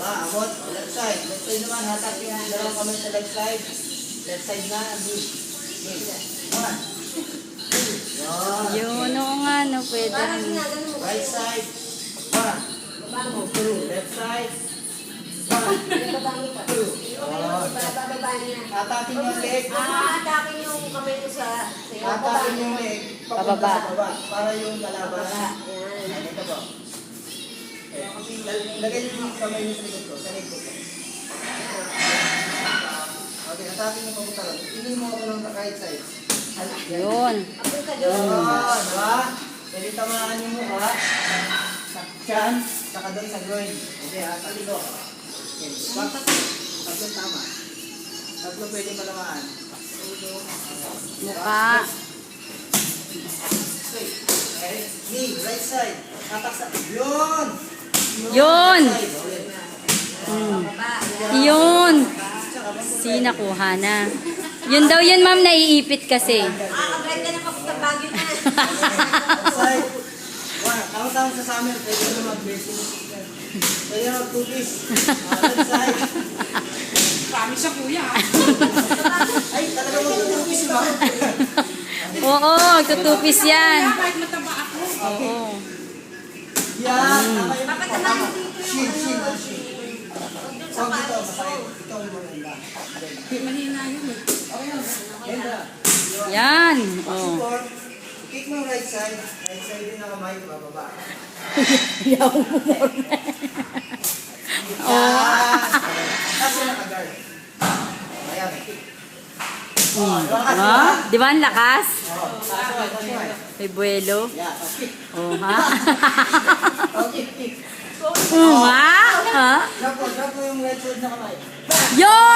Abot. Left side. Left side naman. Hatak yung dalawang kamay sa left side. Left side na. One. Yun, oo nga, no, pwede. Right side. One. Two. Left side. One. Two. Hatakin yung leg. Hatakin yung kamay ko sa Hatakin yung leg. Pababa. Para yung kalaban. Yan. Ito po. Lagay yung kamay niyo sa likod ko. Sa likod ko. Okay, hatakin yung papunta lang. Tingin mo ako ng right side. Yun. Abot ka doon. Diba? Pwede tamaan yung mukha. Sa tiyan. Saka doon sa groin. Okay, taliko. Okay, back. Tatlo tama. Tatlo pwede palamaan. Mukha. Straight. Okay. Knee, right side. Tatak sa... Yun! Yun! Right side. Okay. Yun. Sinakuha na. Yun daw yun, ma'am, naiipit kasi. Ganda na papunta Baguio na. Right side. Tama-tama sa summer. Pwede na mag-blessing. Pwede na mag-cookies. Right side. Promise siya, kuya. Ay, talaga mag-cookies ba? Oo, tutupis yan. Kahit mataba ako. Oo. Yan. Tama yung Papatamaan dito yung shield, shield, ano. shield. Doon sa Huwag dito, palis masakit. ko. Ito ang maganda. Mahina yun eh. Ganda. Yan. Oh. Support. Kick mo yung right side. Right side din ang kamay, bababa. Yan. Kasi naka-guard. Ayan. Ha? Di ba ang lakas? Tasaway. May buwelo. Yeah. Kick. Oo, ha? Kick, kick. Oo, ha? Ha? Drop mo yung right side na kamay. Yun!